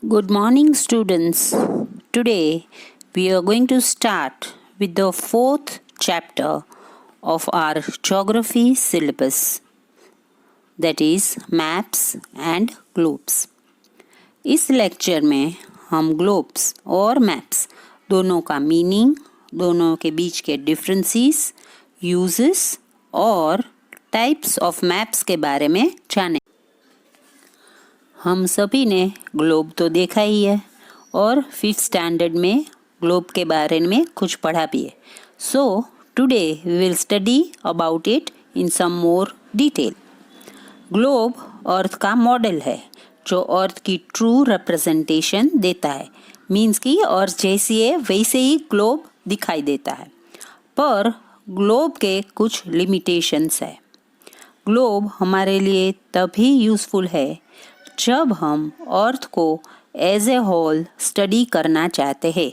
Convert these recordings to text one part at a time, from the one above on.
Good morning, students. Today we are going to start with the fourth chapter of our geography syllabus, that is maps and globes. इस lecture में हम globes और maps दोनों का meaning, दोनों के बीच के डिफरेंसेस, यूजेस और टाइप्स ऑफ मैप्स के बारे में जानें। हम सभी ने ग्लोब तो देखा ही है और 5th स्टैंडर्ड में ग्लोब के बारे में कुछ पढ़ा भी है। So today we will study about it in some more detail. Globe earth का मॉडल है जो अर्थ की ट्रू रिप्रेजेंटेशन देता है। मीन्स कि अर्थ जैसी है वैसे ही ग्लोब दिखाई देता है, पर ग्लोब के कुछ लिमिटेशंस है। ग्लोब हमारे लिए तभी यूज़फुल है जब हम अर्थ को एज ए होल स्टडी करना चाहते हैं।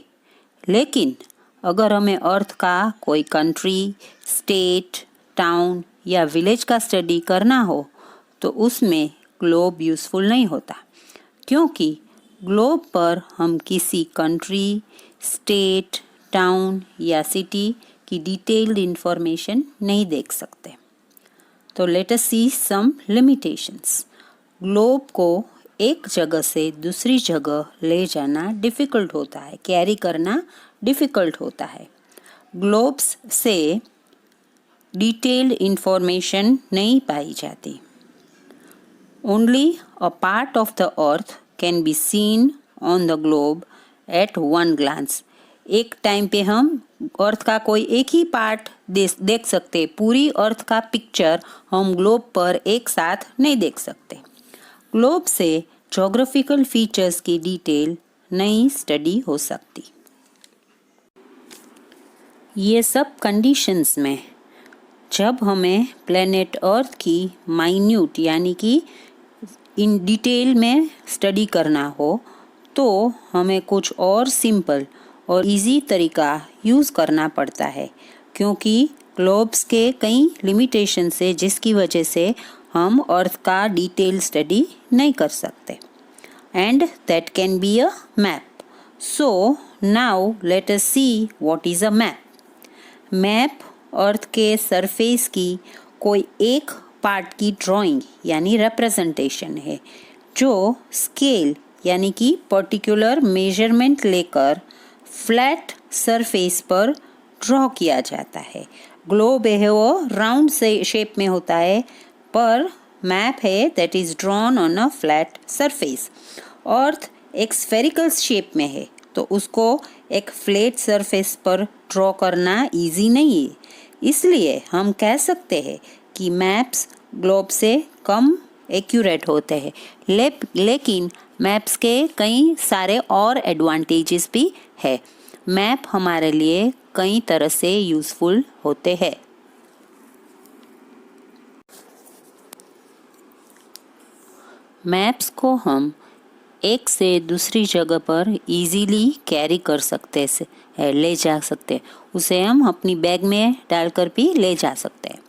लेकिन अगर हमें अर्थ का कोई कंट्री, स्टेट, टाउन या विलेज का स्टडी करना हो तो उसमें ग्लोब यूज़फुल नहीं होता, क्योंकि ग्लोब पर हम किसी कंट्री, स्टेट, टाउन या सिटी की डिटेल्ड इंफॉर्मेशन नहीं देख सकते। तो लेट अस सी सम लिमिटेशंस। ग्लोब को एक जगह से दूसरी जगह ले जाना डिफ़िकल्ट होता है, कैरी करना डिफ़िकल्ट होता है। ग्लोब्स से डिटेल्ड इंफॉर्मेशन नहीं पाई जाती। Only a part of the earth can be seen on the globe at one glance. एक टाइम पे हम अर्थ का कोई एक ही पार्ट देख सकते, पूरी अर्थ का पिक्चर हम ग्लोब पर एक साथ नहीं देख सकते। ग्लोब से ज्योग्राफिकल फीचर्स की डिटेल नहीं स्टडी हो सकती। ये सब कंडीशंस में जब हमें प्लेनेट अर्थ की माइन्यूट यानी कि इन डिटेल में स्टडी करना हो तो हमें कुछ और सिंपल और इजी तरीका यूज़ करना पड़ता है, क्योंकि ग्लोब्स के कई लिमिटेशंस है जिसकी वजह से हम अर्थ का डिटेल स्टडी नहीं कर सकते। And that can be a map. So now let us see what is a map. Map earth के सरफेस की कोई एक पार्ट की ड्राइंग यानी रिप्रेजेंटेशन है जो स्केल यानी कि पर्टिकुलर मेजरमेंट लेकर फ्लैट सरफेस पर ड्रॉ किया जाता है। ग्लोब है वो राउंड शेप में होता है, पर मैप है that is drawn on a flat surface. Earth एक स्फेरिकल शेप में है तो उसको एक फ्लैट सरफेस पर ड्रॉ करना इजी नहीं है। इसलिए हम कह सकते हैं कि मैप्स ग्लोब से कम एक्यूरेट होते हैं, लेकिन मैप्स के कई सारे और एडवांटेजेस भी है। मैप हमारे लिए कई तरह से यूज़फुल होते हैं। मैप्स को हम एक से दूसरी जगह पर इजीली कैरी कर सकते हैं, ले जा सकते हैं। उसे हम अपनी बैग में डालकर भी ले जा सकते हैं।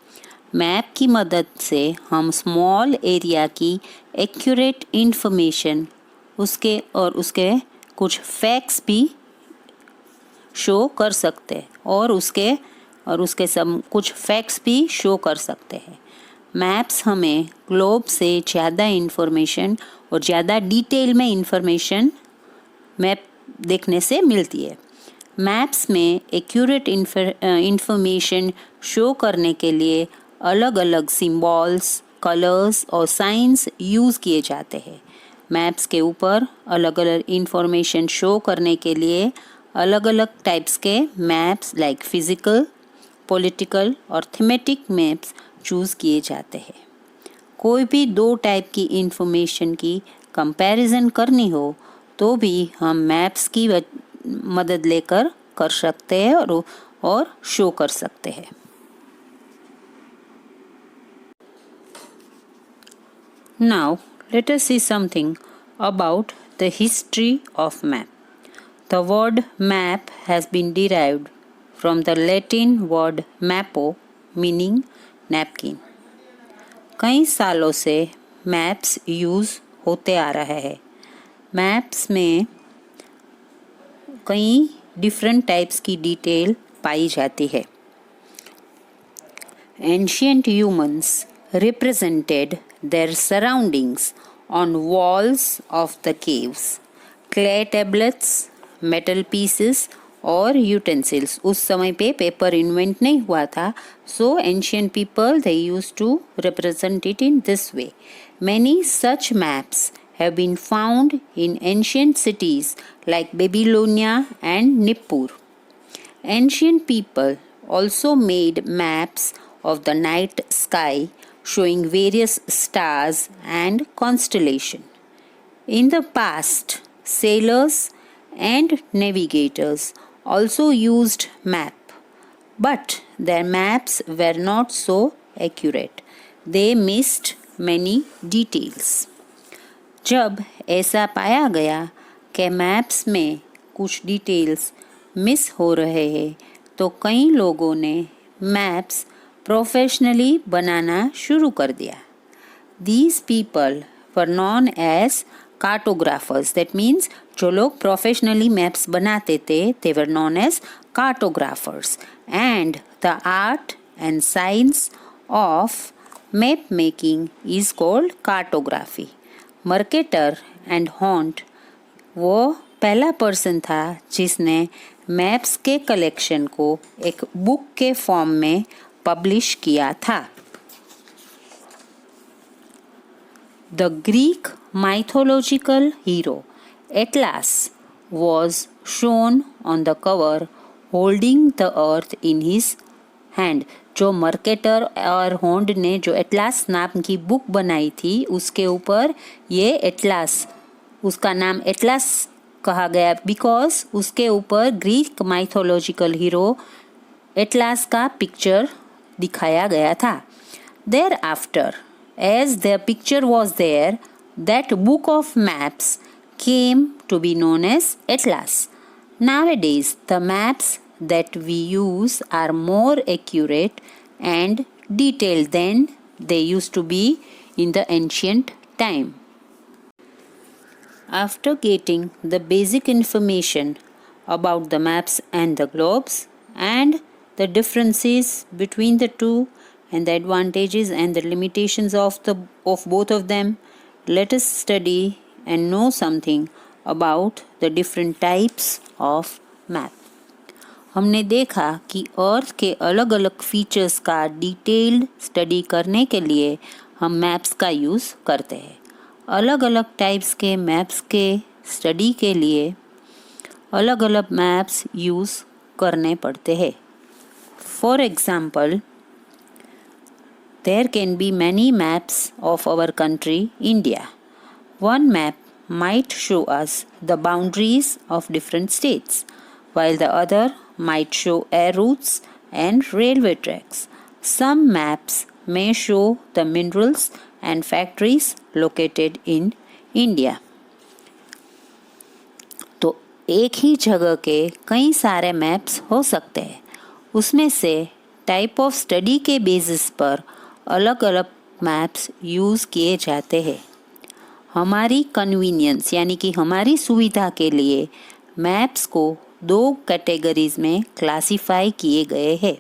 मैप की मदद से हम स्मॉल एरिया की एक्यूरेट इंफॉर्मेशन उसके कुछ फैक्ट्स भी शो कर सकते हैं और उसके सब कुछ फैक्ट्स भी शो कर सकते हैं। मैप्स हमें ग्लोब से ज़्यादा इंफॉर्मेशन और ज़्यादा डिटेल में इंफॉर्मेशन मैप देखने से मिलती है। मैप्स में एक्यूरेट इंफॉर्मेशन शो करने के लिए अलग अलग सिंबल्स, कलर्स और साइंस यूज़ किए जाते हैं। मैप्स के ऊपर अलग अलग इंफॉर्मेशन शो करने के लिए अलग अलग टाइप्स के मैप्स लाइक फिजिकल, पॉलिटिकल और थीमेटिक मैप्स चूज़ किए जाते हैं। कोई भी दो टाइप की इंफॉर्मेशन की कंपैरिजन करनी हो तो भी हम मैप्स की मदद लेकर कर सकते हैं और शो कर सकते हैं। Now let us see something about the history of map. The word map has been derived from the Latin word mappo meaning napkin. कई सालों से मैप्स यूज़ होते आ रहे हैं। मैप्स में कई डिफरेंट टाइप्स की डिटेल पाई जाती है. Ancient humans represented their surroundings on walls of the caves. Clay tablets, metal pieces और utensils. उस समय पे पेपर इन्वेंट नहीं हुआ था, so ancient people they used to represent it in this way. Many such maps have been found in ancient cities like Babylonia and Nippur. Ancient people also made maps of the night sky showing various stars and constellations. In the past, sailors and navigators also used map, but their maps were not so accurate. They missed many details. जब ऐसा पाया गया कि maps में कुछ details miss हो रहे हैं तो कई लोगों ने मैप्स प्रोफेशनली बनाना शुरू कर दिया. These people were known as cartographers. That means जो लोग प्रोफेशनली मैप्स बनाते थे they were known as cartographers. And the art and science of map making is called cartography. Mercator and haunt वो पहला person था जिसने मैप्स के collection को एक बुक के फॉर्म में पब्लिश किया था. The Greek mythological hero atlas was shown on the cover holding the earth in his hand. जो मर्केटर और हॉन्ड ने जो एटलास नाम की बुक बनाई थी उसके ऊपर ये एटलास, उसका नाम एटलास कहा गया बिकॉज उसके ऊपर ग्रीक माइथोलॉजिकल हीरो एटलास का पिक्चर दिखाया गया था. Thereafter as the picture was there that book of maps came to be known as Atlas. Nowadays, the maps that we use are more accurate and detailed than they used to be in the ancient time. After getting the basic information about the maps and the globes and the differences between the two and the advantages and the limitations of both of them, let us study and know something about the different types of map. हमने देखा कि अर्थ के अलग अलग features का detailed study करने के लिए हम मैप्स का यूज़ करते हैं. अलग अलग टाइप्स के मैप्स के स्टडी के लिए अलग अलग मैप्स यूज़ करने पड़ते हैं. For example, there can be many maps of our country India. One map might show us the boundaries of different states, while the other might show air routes and railway tracks. Some maps may show the minerals and factories located in India. तो एक ही जगह के कई सारे maps हो सकते हैं. उसमें से टाइप ऑफ स्टडी के बेसिस पर अलग अलग मैप्स यूज़ किए जाते हैं. हमारी कन्वीनियंस यानी कि हमारी सुविधा के लिए मैप्स को 2 कैटेगरीज में क्लासिफाई किए गए हैं.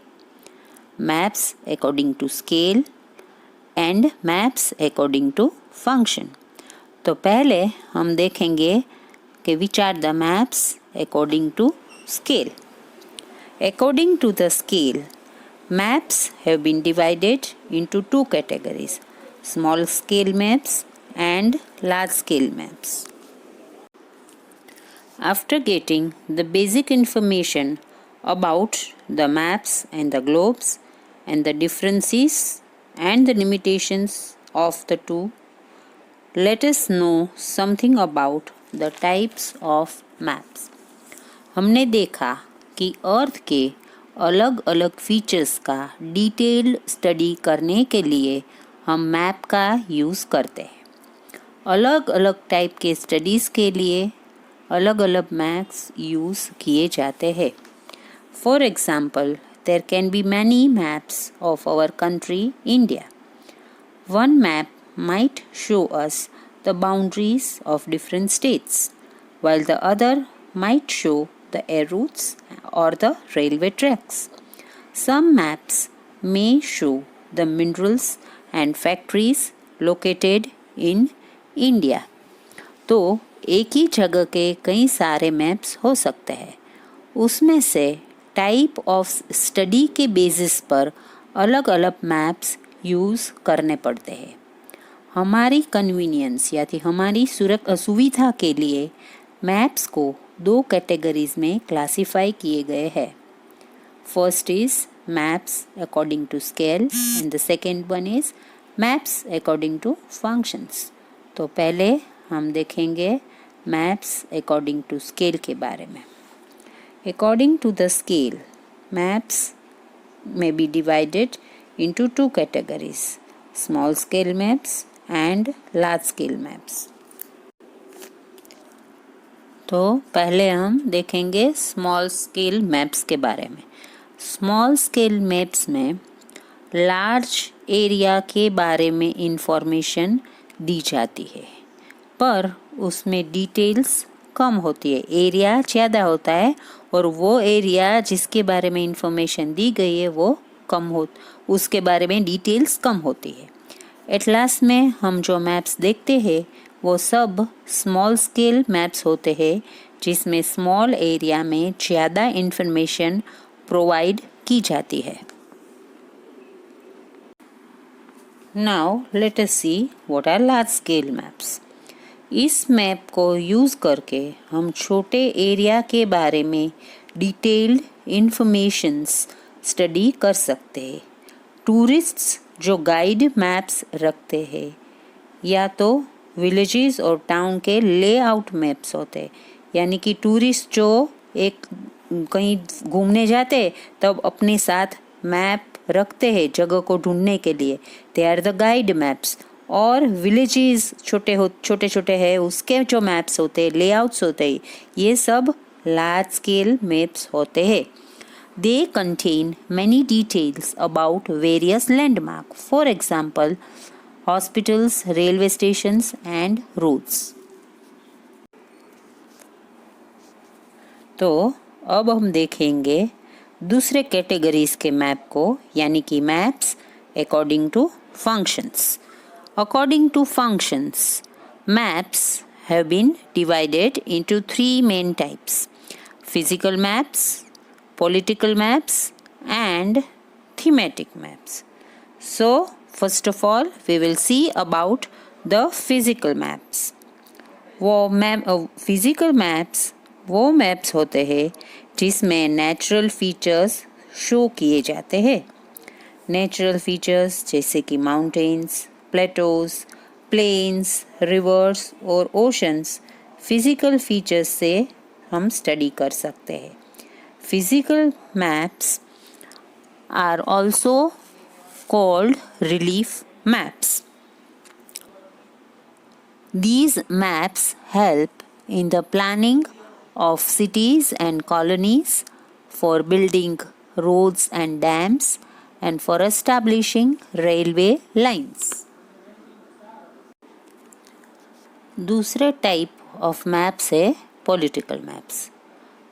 Maps according to scale and maps according to function. तो पहले हम देखेंगे कि which are the maps according to scale. According to the scale, maps have been divided into 2 categories, small scale maps and large scale maps. After getting the basic information about the maps and the globes and the differences and the limitations of the two, let us know something about the types of maps. हमने देखा कि अर्थ के अलग अलग features का detailed study करने के लिए हम मैप का यूज़ करते हैं. अलग अलग टाइप के स्टडीज़ के लिए अलग अलग मैप्स यूज़ किए जाते हैं. For example, there can be many maps of our country India. One map might show us the boundaries of different states, while the other might show the air routes or the railway tracks. Some maps may show the minerals and factories located in India. तो एक ही जगह के कई सारे maps हो सकते हैं. उसमें से टाइप ऑफ स्टडी के बेसिस पर अलग अलग मैप्स यूज़ करने पड़ते हैं. हमारी कन्वीनियंस यानी हमारी सुविधा के लिए मैप्स को 2 कैटेगरीज में क्लासिफाई किए गए हैं. First is maps according to scale and the second one is maps according to functions. तो पहले हम देखेंगे मैप्स अकॉर्डिंग टू स्केल के बारे में. According to the scale, maps may be divided into 2 categories: small scale maps and large scale maps. तो पहले हम देखेंगे स्मॉल स्केल मैप्स के बारे में. स्मॉल स्केल मैप्स में लार्ज एरिया के बारे में इंफॉर्मेशन दी जाती है, पर उसमें डिटेल्स कम होती है. एरिया ज़्यादा होता है और वो एरिया जिसके बारे में इंफॉर्मेशन दी गई है वो कम हो, उसके बारे में डिटेल्स कम होती है. एटलास में हम जो मैप्स देखते हैं वो सब स्मॉल स्केल मैप्स होते हैं, जिसमें स्मॉल एरिया में ज़्यादा इंफॉर्मेशन प्रोवाइड की जाती है. Now let us see what are large scale maps. इस मैप को यूज़ करके हम छोटे एरिया के बारे में डिटेल्ड इंफॉर्मेशंस स्टडी कर सकते हैं. टूरिस्ट्स जो गाइड मैप्स रखते हैं या तो विलेजेस और टाउन के लेआउट मैप्स होते हैं, यानी कि टूरिस्ट जो एक कहीं घूमने जाते तब अपने साथ मैप रखते हैं जगह को ढूंढने के लिए, they are the guide maps. और विलेजेस छोटे छोटे हैं उसके जो मैप्स होते हैं, लेआउट्स होते हैं, ये सब लार्ज स्केल मैप्स होते हैं. They contain many details about various landmark, for example hospitals, railway stations and roads. तो अब हम देखेंगे दूसरे कैटेगरीज के मैप को, यानी कि maps according to functions. According to functions, maps have been divided into 3 main types: physical maps, political maps, and thematic maps. So, first of all, we will see about the physical maps. physical maps वो maps होते हैं जिसमें natural features show किए जाते हैं. Natural features जैसे कि mountains, plateaus, plains, rivers और ओशंस फिज़िकल फीचर्स से हम स्टडी कर सकते हैं. Physical maps are also called relief maps. These maps help in the planning of cities and colonies, for building roads and dams, and for establishing railway lines. दूसरे type of maps है political maps.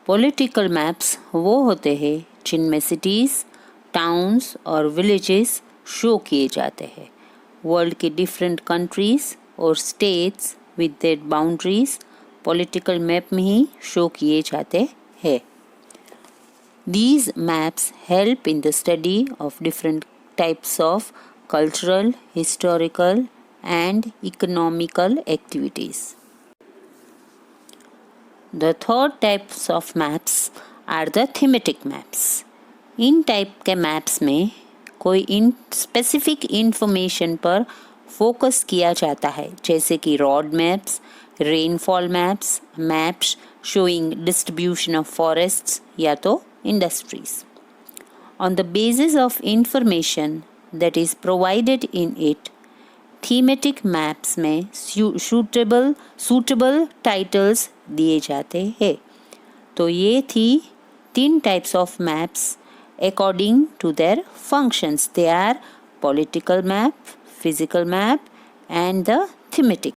Political maps वो होते हैं जिनमें cities, towns और villages show किए जाते हैं. वर्ल्ड के डिफरेंट कंट्रीज़ और states with their boundaries political map में ही शो किए जाते हैं. These maps help in the study of different types of cultural, historical, and economical activities. The third types of maps are the thematic maps. In type के maps में कोई in specific information पर focus किया जाता है, जैसे कि road maps, rainfall maps, maps showing distribution of forests या तो industries. On the basis of information that is provided in it, thematic maps में suitable titles दिए जाते हैं. तो ये थी 3 types of maps according to their functions. They are political map, physical map and the thematic